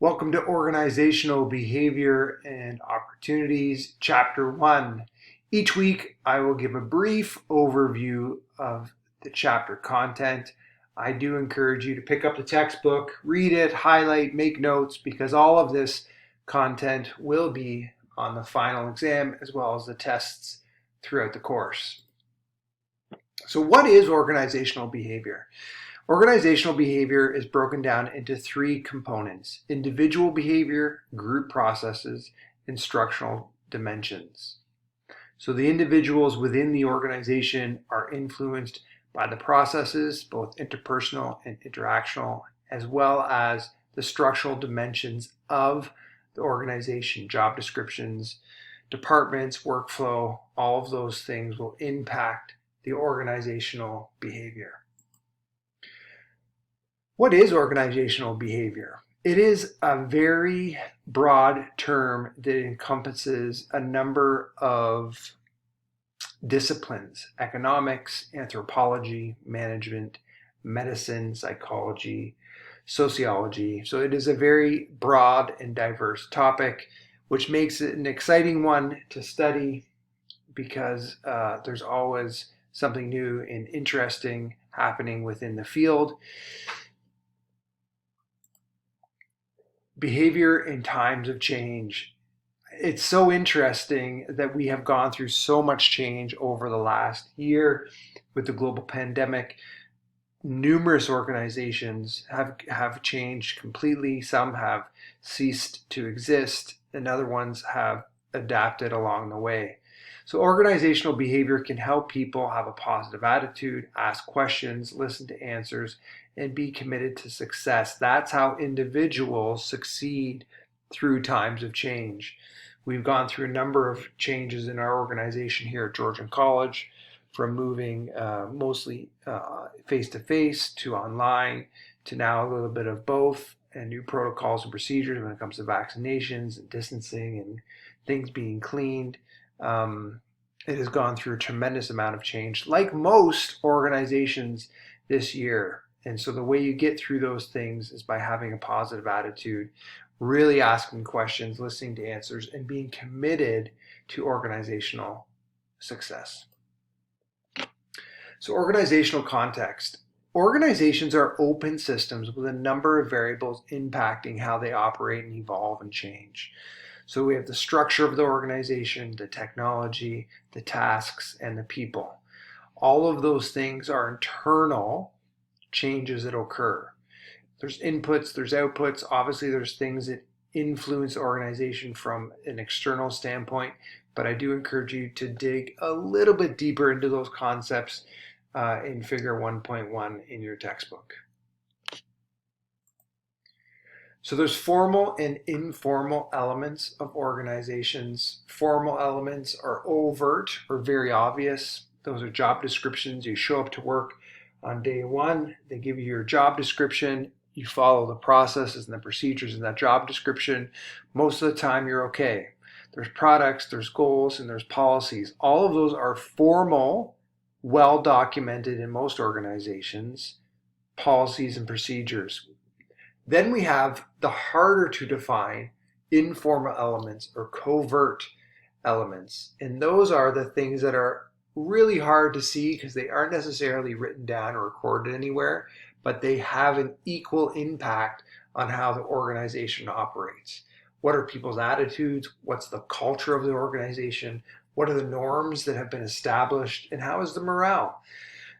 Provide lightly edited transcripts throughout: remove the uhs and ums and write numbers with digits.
Welcome to Organizational Behavior and Opportunities, Chapter 1. Each week, I will give a brief overview of the chapter content. I do encourage you to pick up the textbook, read it, highlight, make notes, because all of this content will be on the final exam as well as the tests throughout the course. So, what is organizational behavior? Organizational behavior is broken down into three components: individual behavior, group processes, instructional dimensions. So the individuals within the organization are influenced by the processes, both interpersonal and interactional, as well as the structural dimensions of the organization, job descriptions, departments, workflow. All of those things will impact the organizational behavior. What is organizational behavior? It is a very broad term that encompasses a number of disciplines: economics, anthropology, management, medicine, psychology, sociology. So it is a very broad and diverse topic, which makes it an exciting one to study because there's always something new and interesting happening within the field. Behavior in times of change. It's so interesting that we have gone through so much change over the last year with the global pandemic. Numerous organizations have changed completely. Some have ceased to exist, and other ones have adapted along the way. So organizational behavior can help people have a positive attitude, ask questions, listen to answers, and be committed to success. That's how individuals succeed through times of change. We've gone through a number of changes in our organization here at Georgian College, from moving mostly face-to-face to online to now a little bit of both, and new protocols and procedures when it comes to vaccinations and distancing and things being cleaned. It has gone through a tremendous amount of change, like most organizations this year. And so the way you get through those things is by having a positive attitude, really asking questions, listening to answers, and being committed to organizational success. So organizational context. Organizations are open systems with a number of variables impacting how they operate and evolve and change. So we have the structure of the organization, the technology, the tasks, and the people. All of those things are internal changes that occur. There's inputs, there's outputs. Obviously, there's things that influence the organization from an external standpoint, but I do encourage you to dig a little bit deeper into those concepts in Figure 1.1 in your textbook. So there's formal and informal elements of organizations. Formal elements are overt or very obvious. Those are job descriptions. You show up to work on day one, they give you your job description. You follow the processes and the procedures in that job description. Most of the time, you're okay. There's products, there's goals, and there's policies. All of those are formal, well documented in most organizations, policies and procedures. Then we have the harder to define informal elements or covert elements. And those are the things that are really hard to see because they aren't necessarily written down or recorded anywhere, but they have an equal impact on how the organization operates. What are people's attitudes? What's the culture of the organization? What are the norms that have been established? And how is the morale?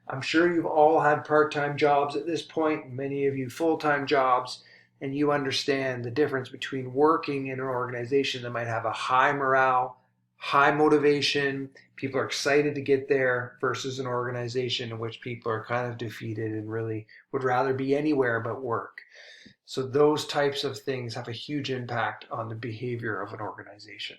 I'm sure you've all had part-time jobs at this point, many of you full-time jobs, and you understand the difference between working in an organization that might have a high morale, high motivation, people are excited to get there, versus an organization in which people are kind of defeated and really would rather be anywhere but work. So those types of things have a huge impact on the behavior of an organization.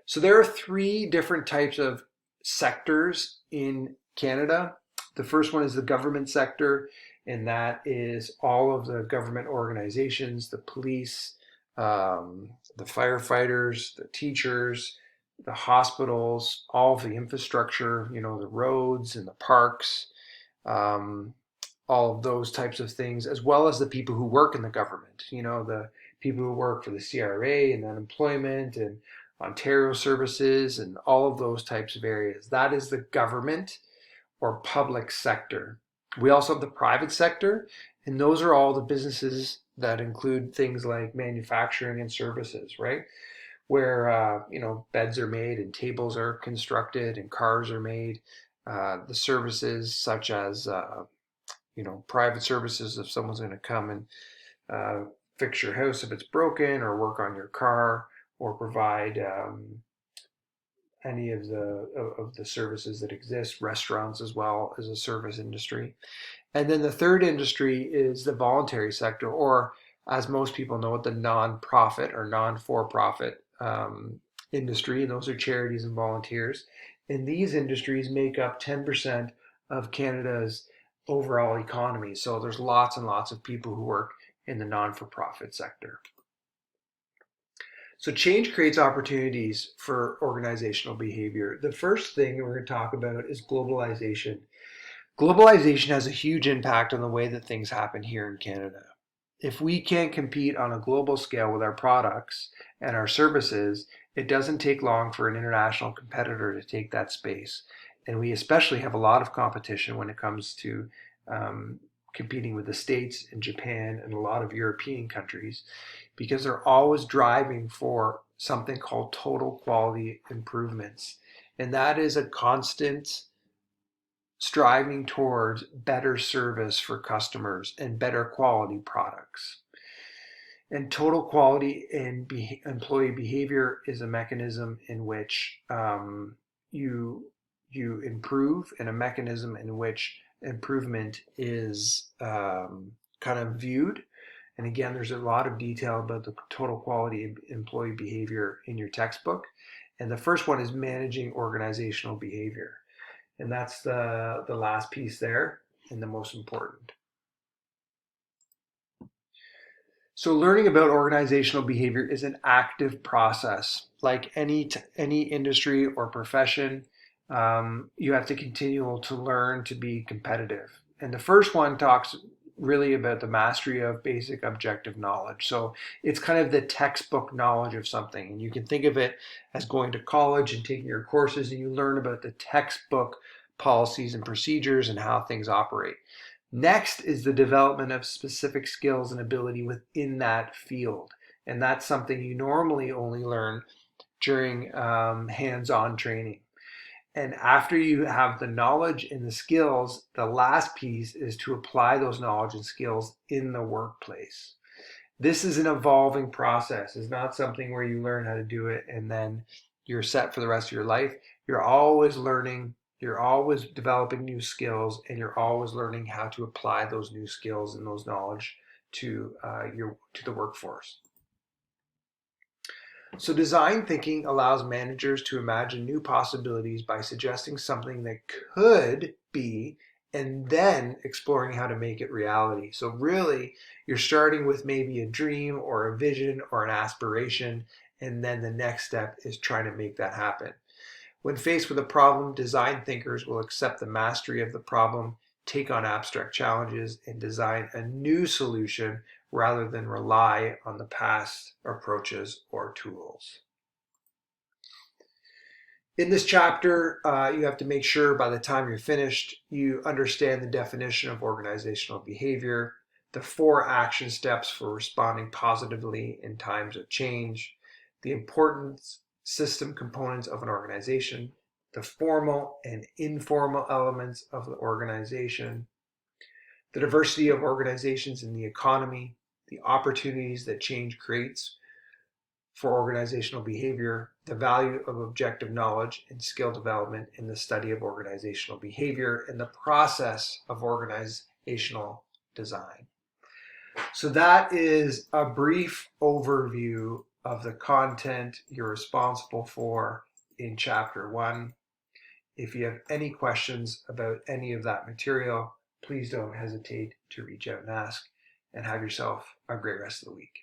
So there are three different types of sectors in Canada. The first one is the government sector, and that is all of the government organizations, the police, the firefighters, the teachers, the hospitals, all of the infrastructure, the roads and the parks, all of those types of things, as well as the people who work in the government, the people who work for the CRA and unemployment and Ontario services and all of those types of areas. That is the government or public sector. We also have the private sector, and those are all the businesses that include things like manufacturing and services, right? Where beds are made and tables are constructed and cars are made. The services such as private services, if someone's going to come and fix your house if it's broken, or work on your car, or provide any of the services that exist. Restaurants as well as a service industry. And then the third industry is the voluntary sector, or as most people know it, the non-profit or non-for-profit industry. And those are charities and volunteers. And these industries make up 10% of Canada's overall economy. So there's lots and lots of people who work in the non-for-profit sector. So change creates opportunities for organizational behavior. The first thing we're going to talk about is globalization. Globalization has a huge impact on the way that things happen here in Canada. If we can't compete on a global scale with our products and our services, it doesn't take long for an international competitor to take that space. And we especially have a lot of competition when it comes to competing with the States and Japan and a lot of European countries, because they're always driving for something called total quality improvements. And that is a constant striving towards better service for customers and better quality products. And total quality in employee behavior is a mechanism in which you improve, and a mechanism in which improvement is kind of viewed. And again, there's a lot of detail about the total quality employee behavior in your textbook. And the first one is managing organizational behavior. And that's the last piece there, and the most important. So learning about organizational behavior is an active process. Like any industry or profession, you have to continue to learn to be competitive. And the first one talks really about the mastery of basic objective knowledge. So it's kind of the textbook knowledge of something. And you can think of it as going to college and taking your courses, and you learn about the textbook policies and procedures and how things operate. Next is the development of specific skills and ability within that field. And that's something you normally only learn during hands-on training. And after you have the knowledge and the skills, the last piece is to apply those knowledge and skills in the workplace. This is an evolving process. It's not something where you learn how to do it and then you're set for the rest of your life. You're always learning, you're always developing new skills, and you're always learning how to apply those new skills and those knowledge to the workforce. So design thinking allows managers to imagine new possibilities by suggesting something that could be, and then exploring how to make it reality. So really, you're starting with maybe a dream or a vision or an aspiration, and then the next step is trying to make that happen. When faced with a problem, design thinkers will accept the mastery of the problem, take on abstract challenges, and design a new solution rather than rely on the past approaches or tools. In this chapter, you have to make sure by the time you're finished, you understand the definition of organizational behavior, the 4 action steps for responding positively in times of change, the important system components of an organization, the formal and informal elements of the organization, the diversity of organizations in the economy, the opportunities that change creates for organizational behavior, the value of objective knowledge and skill development in the study of organizational behavior, and the process of organizational design. So that is a brief overview of the content you're responsible for in Chapter 1. If you have any questions about any of that material, please don't hesitate to reach out and ask, and have yourself a great rest of the week.